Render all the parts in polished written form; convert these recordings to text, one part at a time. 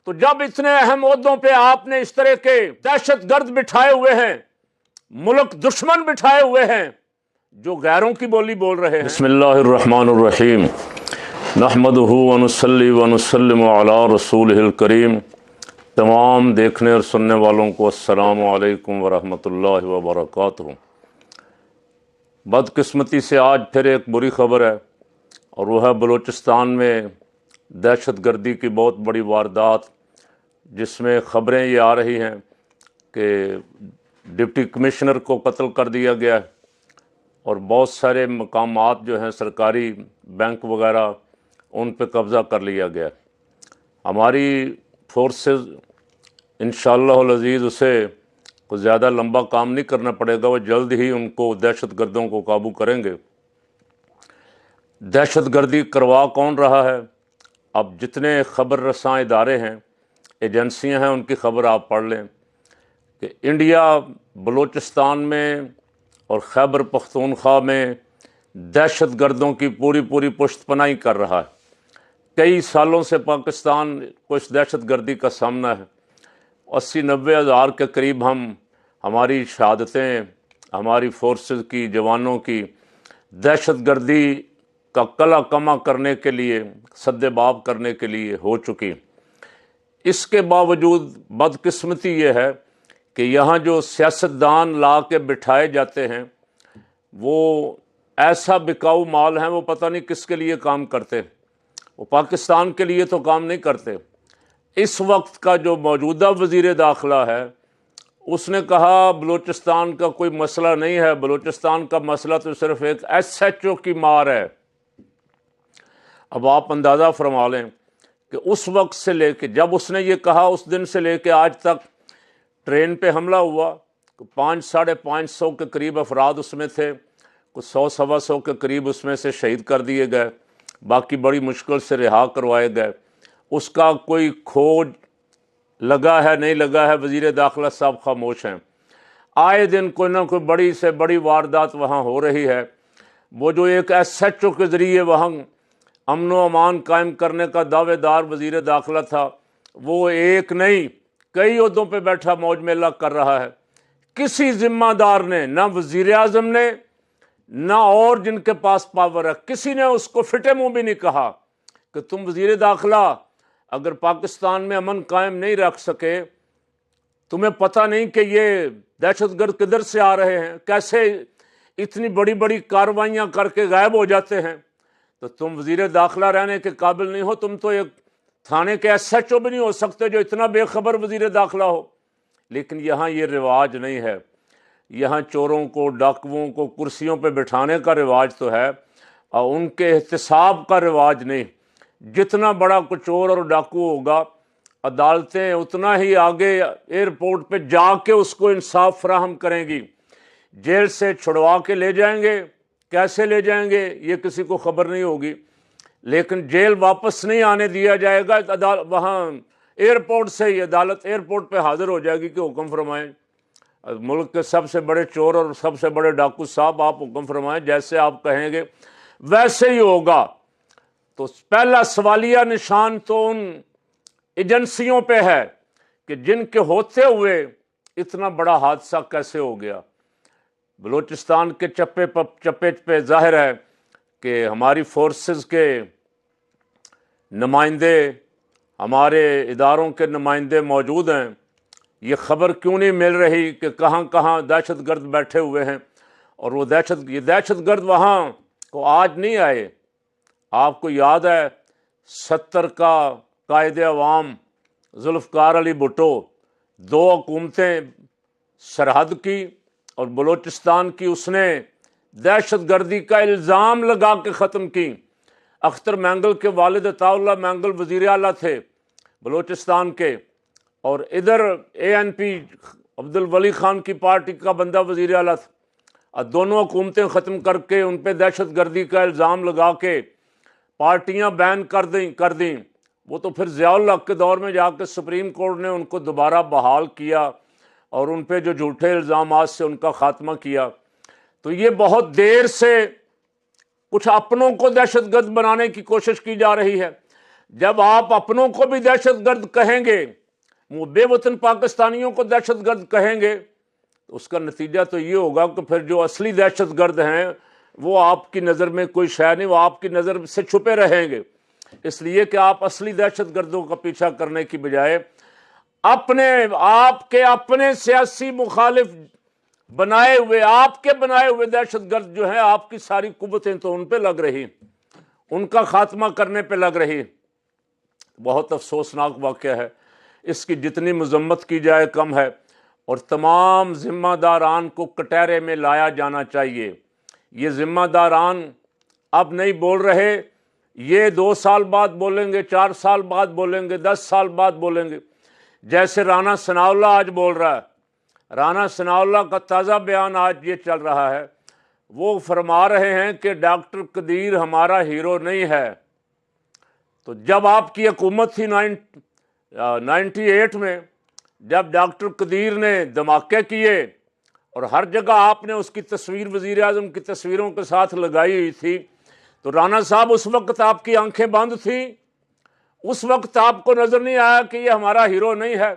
تو جب اتنے اہم عہدوں پہ آپ نے اس طرح کے دہشت گرد بٹھائے ہوئے ہیں، ملک دشمن بٹھائے ہوئے ہیں جو غیروں کی بولی بول رہے ہیں۔ بسم اللہ الرحمن الرحیم، نحمدہ ونصلی ونسلم علی رسولہ الکریم۔ تمام دیکھنے اور سننے والوں کو السلام علیکم ورحمۃ اللہ وبرکاتہ۔ بدقسمتی سے آج پھر ایک بری خبر ہے، اور وہ ہے بلوچستان میں دہشت گردی کی بہت بڑی واردات، جس میں خبریں یہ آ رہی ہیں کہ ڈپٹی کمشنر کو قتل کر دیا گیا ہے، اور بہت سارے مقامات جو ہیں سرکاری بینک وغیرہ ان پہ قبضہ کر لیا گیا ہے۔ ہماری فورسز انشاءاللہ العزیز اسے کوئی زیادہ لمبا کام نہیں کرنا پڑے گا، وہ جلد ہی ان کو دہشت گردوں کو قابو کریں گے۔ دہشت گردی کروا کون رہا ہے؟ اب جتنے خبر رساں ادارے ہیں، ایجنسیاں ہیں، ان کی خبر آپ پڑھ لیں کہ انڈیا بلوچستان میں اور خیبر پختونخوا میں دہشت گردوں کی پوری پشت پناہی کر رہا ہے۔ کئی سالوں سے پاکستان کو اس دہشت گردی کا سامنا ہے۔ 80-90 ہزار کے قریب ہماری شہادتیں، ہماری فورسز کی، جوانوں کی دہشت گردی کا کلا کما کرنے کے لیے، سد باب کرنے کے لیے ہو چکی۔ اس کے باوجود بدقسمتی یہ ہے کہ یہاں جو سیاستدان لا کے بٹھائے جاتے ہیں وہ ایسا بکاؤ مال ہیں، وہ پتہ نہیں کس کے لیے کام کرتے، وہ پاکستان کے لیے تو کام نہیں کرتے۔ اس وقت کا جو موجودہ وزیر داخلہ ہے، اس نے کہا بلوچستان کا کوئی مسئلہ نہیں ہے، بلوچستان کا مسئلہ تو صرف ایک SHO کی مار ہے۔ اب آپ اندازہ فرما لیں کہ اس وقت سے لے کے جب اس نے یہ کہا، اس دن سے لے کے آج تک ٹرین پہ حملہ ہوا، 500-550 کے قریب افراد اس میں تھے، کچھ 100-125 کے قریب اس میں سے شہید کر دیے گئے، باقی بڑی مشکل سے رہا کروائے گئے۔ اس کا کوئی کھوج لگا ہے نہیں لگا ہے، وزیر داخلہ صاحب خاموش ہیں۔ آئے دن کوئی نہ کوئی بڑی سے بڑی واردات وہاں ہو رہی ہے۔ وہ جو ایک SHO کے ذریعے وہاں امن و امان قائم کرنے کا دعوے دار وزیر داخلہ تھا، وہ ایک نہیں کئی عہدوں پہ بیٹھا موج میلہ کر رہا ہے۔ کسی ذمہ دار نے، نہ وزیر اعظم نے، نہ اور جن کے پاس پاور ہے، کسی نے اس کو فٹے منہ بھی نہیں کہا کہ تم وزیر داخلہ اگر پاکستان میں امن قائم نہیں رکھ سکے، تمہیں پتہ نہیں کہ یہ دہشت گرد کدھر سے آ رہے ہیں، کیسے اتنی بڑی کارروائیاں کر کے غائب ہو جاتے ہیں، تو تم وزیر داخلہ رہنے کے قابل نہیں ہو، تم تو ایک تھانے کے SHO بھی نہیں ہو سکتے جو اتنا بے خبر وزیر داخلہ ہو۔ لیکن یہاں یہ رواج نہیں ہے، یہاں چوروں کو، ڈاکوؤں کو کرسیوں پہ بٹھانے کا رواج تو ہے، اور ان کے احتساب کا رواج نہیں۔ جتنا بڑا کوئی چور اور ڈاکو ہوگا، عدالتیں اتنا ہی آگے ایئرپورٹ پہ جا کے اس کو انصاف فراہم کریں گی۔ جیل سے چھڑوا کے لے جائیں گے، کیسے لے جائیں گے یہ کسی کو خبر نہیں ہوگی، لیکن جیل واپس نہیں آنے دیا جائے گا، وہاں ایئرپورٹ سے ہی عدالت ایئرپورٹ پہ حاضر ہو جائے گی کہ حکم فرمائیں، ملک کے سب سے بڑے چور اور سب سے بڑے ڈاکو صاحب آپ حکم فرمائیں، جیسے آپ کہیں گے ویسے ہی ہوگا۔ تو پہلا سوالیہ نشان تو ان ایجنسیوں پہ ہے کہ جن کے ہوتے ہوئے اتنا بڑا حادثہ کیسے ہو گیا۔ بلوچستان کے چپے پہ ظاہر ہے کہ ہماری فورسز کے نمائندے، ہمارے اداروں کے نمائندے موجود ہیں۔ یہ خبر کیوں نہیں مل رہی کہ کہاں کہاں دہشت گرد بیٹھے ہوئے ہیں، اور وہ دہشت گرد وہاں کو آج نہیں آئے۔ آپ کو یاد ہے 70 کا قائد عوام ذوالفقار علی بھٹو 2 حکومتیں سرحد کی اور بلوچستان کی اس نے دہشت گردی کا الزام لگا کے ختم کی۔ اختر مینگل کے والد عطا اللہ مینگل وزیر اعلیٰ تھے بلوچستان کے، اور ادھر ANP عبدالولی خان کی پارٹی کا بندہ وزیر اعلیٰ تھا، اور دونوں حکومتیں ختم کر کے ان پہ دہشت گردی کا الزام لگا کے پارٹیاں بین کر دیں۔ وہ تو پھر ضیاء الحق کے دور میں جا کے سپریم کورٹ نے ان کو دوبارہ بحال کیا اور ان پہ جو جھوٹے الزامات سے ان کا خاتمہ کیا۔ تو یہ بہت دیر سے کچھ اپنوں کو دہشت گرد بنانے کی کوشش کی جا رہی ہے۔ جب آپ اپنوں کو بھی دہشت گرد کہیں گے، وہ بے وطن پاکستانیوں کو دہشت گرد کہیں گے، تو اس کا نتیجہ تو یہ ہوگا کہ پھر جو اصلی دہشت گرد ہیں وہ آپ کی نظر میں کوئی شے نہیں، وہ آپ کی نظر سے چھپے رہیں گے۔ اس لیے کہ آپ اصلی دہشت گردوں کا پیچھا کرنے کی بجائے آپ کے اپنے سیاسی مخالف آپ کے بنائے ہوئے دہشت گرد جو ہیں، آپ کی ساری قوتیں تو ان پہ لگ رہی، ان کا خاتمہ کرنے پہ لگ رہی۔ بہت افسوسناک واقعہ ہے، اس کی جتنی مذمت کی جائے کم ہے، اور تمام ذمہ داران کو کٹہرے میں لایا جانا چاہیے۔ یہ ذمہ داران اب نہیں بول رہے، یہ 2 سال بعد بولیں گے، 4 سال بعد بولیں گے، 10 سال بعد بولیں گے۔ جیسے رانا ثناءاللہ آج بول رہا ہے، رانا ثناءاللہ کا تازہ بیان آج یہ چل رہا ہے، وہ فرما رہے ہیں کہ ڈاکٹر قدیر ہمارا ہیرو نہیں ہے۔ تو جب آپ کی حکومت تھی 98 میں، جب ڈاکٹر قدیر نے دھماکے کیے اور ہر جگہ آپ نے اس کی تصویر وزیر اعظم کی تصویروں کے ساتھ لگائی ہوئی تھی، تو رانا صاحب اس وقت آپ کی آنکھیں بند تھیں، اس وقت آپ کو نظر نہیں آیا کہ یہ ہمارا ہیرو نہیں ہے؟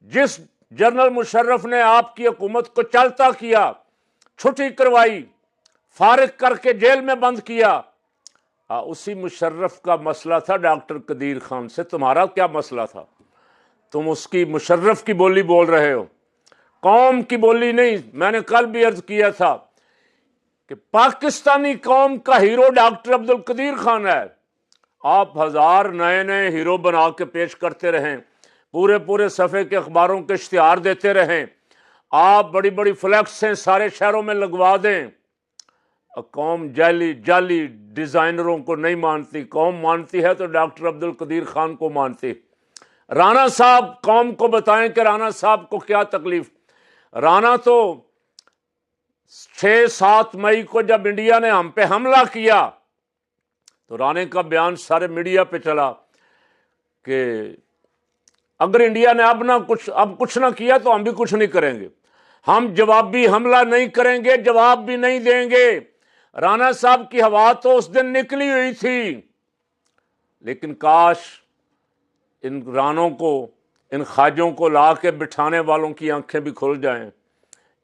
جس جنرل مشرف نے آپ کی حکومت کو چلتا کیا، چھٹی کروائی، فارغ کر کے جیل میں بند کیا، اسی مشرف کا مسئلہ تھا ڈاکٹر قدیر خان سے۔ تمہارا کیا مسئلہ تھا؟ تم اس کی مشرف کی بولی بول رہے ہو، قوم کی بولی نہیں۔ میں نے کل بھی عرض کیا تھا کہ پاکستانی قوم کا ہیرو ڈاکٹر عبدالقدیر خان ہے۔ آپ 1000 نئے نئے ہیرو بنا کے پیش کرتے رہیں، پورے صفحے کے اخباروں کے اشتہار دیتے رہیں، آپ بڑی بڑی فلیکسیں سارے شہروں میں لگوا دیں۔ قوم جعلی ڈیزائنروں کو نہیں مانتی، قوم مانتی ہے تو ڈاکٹر عبدالقدیر خان کو مانتی۔ رانا صاحب قوم کو بتائیں کہ رانا صاحب کو کیا تکلیف۔ رانا تو 6-7 مئی کو جب انڈیا نے ہم پہ حملہ کیا تو رانے کا بیان سارے میڈیا پہ چلا کہ اگر انڈیا نے اب کچھ نہ کیا تو ہم بھی کچھ نہیں کریں گے، ہم جوابی حملہ نہیں کریں گے، جواب بھی نہیں دیں گے۔ رانا صاحب کی ہوا تو اس دن نکلی ہوئی تھی، لیکن کاش ان رانوں کو، ان خواجوں کو لا کے بٹھانے والوں کی آنکھیں بھی کھل جائیں۔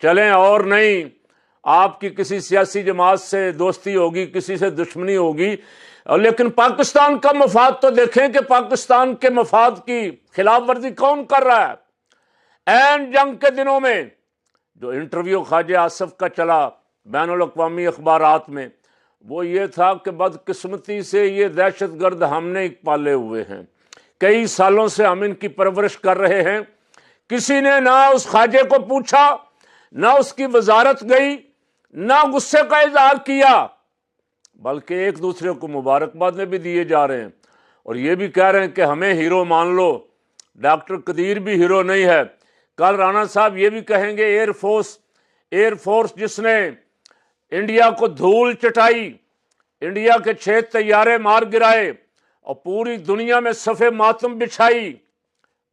چلیں، اور نہیں، آپ کی کسی سیاسی جماعت سے دوستی ہوگی، کسی سے دشمنی ہوگی، لیکن پاکستان کا مفاد تو دیکھیں کہ پاکستان کے مفاد کی خلاف ورزی کون کر رہا ہے۔ این جنگ کے دنوں میں جو انٹرویو خواجہ آصف کا چلا بین الاقوامی اخبارات میں، وہ یہ تھا کہ بدقسمتی سے یہ دہشت گرد ہم نے پالے ہوئے ہیں، کئی سالوں سے ہم ان کی پرورش کر رہے ہیں، کسی نے نہ اس خواجے کو پوچھا، نہ اس کی وزارت گئی، نہ غصے کا اظہار کیا، بلکہ ایک دوسرے کو مبارکباد میں بھی دیے جا رہے ہیں، اور یہ بھی کہہ رہے ہیں کہ ہمیں ہیرو مان لو۔ ڈاکٹر قدیر بھی ہیرو نہیں ہے۔ کل رانا صاحب یہ بھی کہیں گے ایئر فورس جس نے انڈیا کو دھول چٹائی، انڈیا کے 6 طیارے مار گرائے اور پوری دنیا میں صفِ ماتم بچھائی،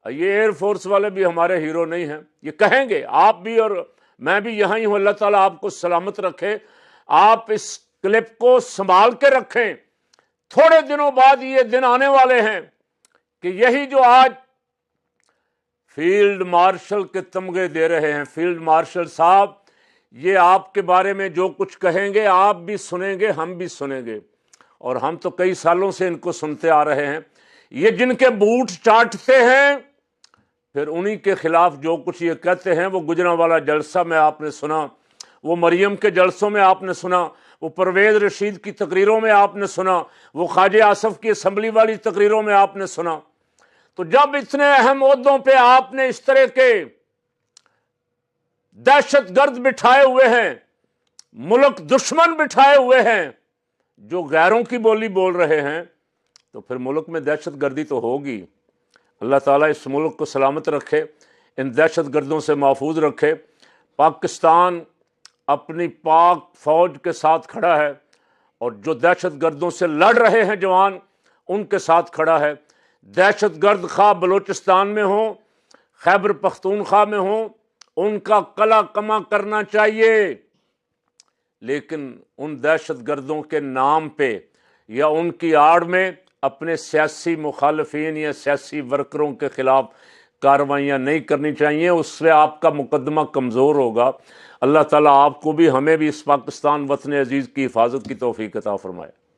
یہ ایئر فورس والے بھی ہمارے ہیرو نہیں ہیں، یہ کہیں گے۔ آپ بھی اور میں بھی یہاں ہی ہوں، اللہ تعالیٰ آپ کو سلامت رکھے۔ آپ اس کلپ کو سنبھال کے رکھیں، تھوڑے دنوں بعد یہ دن آنے والے ہیں کہ یہی جو آج فیلڈ مارشل کے تمغے دے رہے ہیں، فیلڈ مارشل صاحب، یہ آپ کے بارے میں جو کچھ کہیں گے آپ بھی سنیں گے، ہم بھی سنیں گے، اور ہم تو کئی سالوں سے ان کو سنتے آ رہے ہیں۔ یہ جن کے بوٹ چاٹتے ہیں، پھر انہی کے خلاف جو کچھ یہ کہتے ہیں، وہ گجرانوالہ جلسہ میں آپ نے سنا، وہ مریم کے جلسوں میں آپ نے سنا، وہ پرویز رشید کی تقریروں میں آپ نے سنا، وہ خواجہ آصف کی اسمبلی والی تقریروں میں آپ نے سنا۔ تو جب اتنے اہم عہدوں پہ آپ نے اس طرح کے دہشت گرد بٹھائے ہوئے ہیں، ملک دشمن بٹھائے ہوئے ہیں جو غیروں کی بولی بول رہے ہیں، تو پھر ملک میں دہشت گردی تو ہوگی۔ اللہ تعالیٰ اس ملک کو سلامت رکھے، ان دہشت گردوں سے محفوظ رکھے۔ پاکستان اپنی پاک فوج کے ساتھ کھڑا ہے، اور جو دہشت گردوں سے لڑ رہے ہیں جوان، ان کے ساتھ کھڑا ہے۔ دہشت گرد خواہ بلوچستان میں ہوں، خیبر پختونخوا میں ہوں، ان کا قلع کما کرنا چاہیے، لیکن ان دہشت گردوں کے نام پہ یا ان کی آڑ میں اپنے سیاسی مخالفین یا سیاسی ورکروں کے خلاف کارروائیاں نہیں کرنی چاہیے، اس سے آپ کا مقدمہ کمزور ہوگا۔ اللہ تعالیٰ آپ کو بھی ہمیں بھی اس پاکستان وطن عزیز کی حفاظت کی توفیق عطا فرمائے۔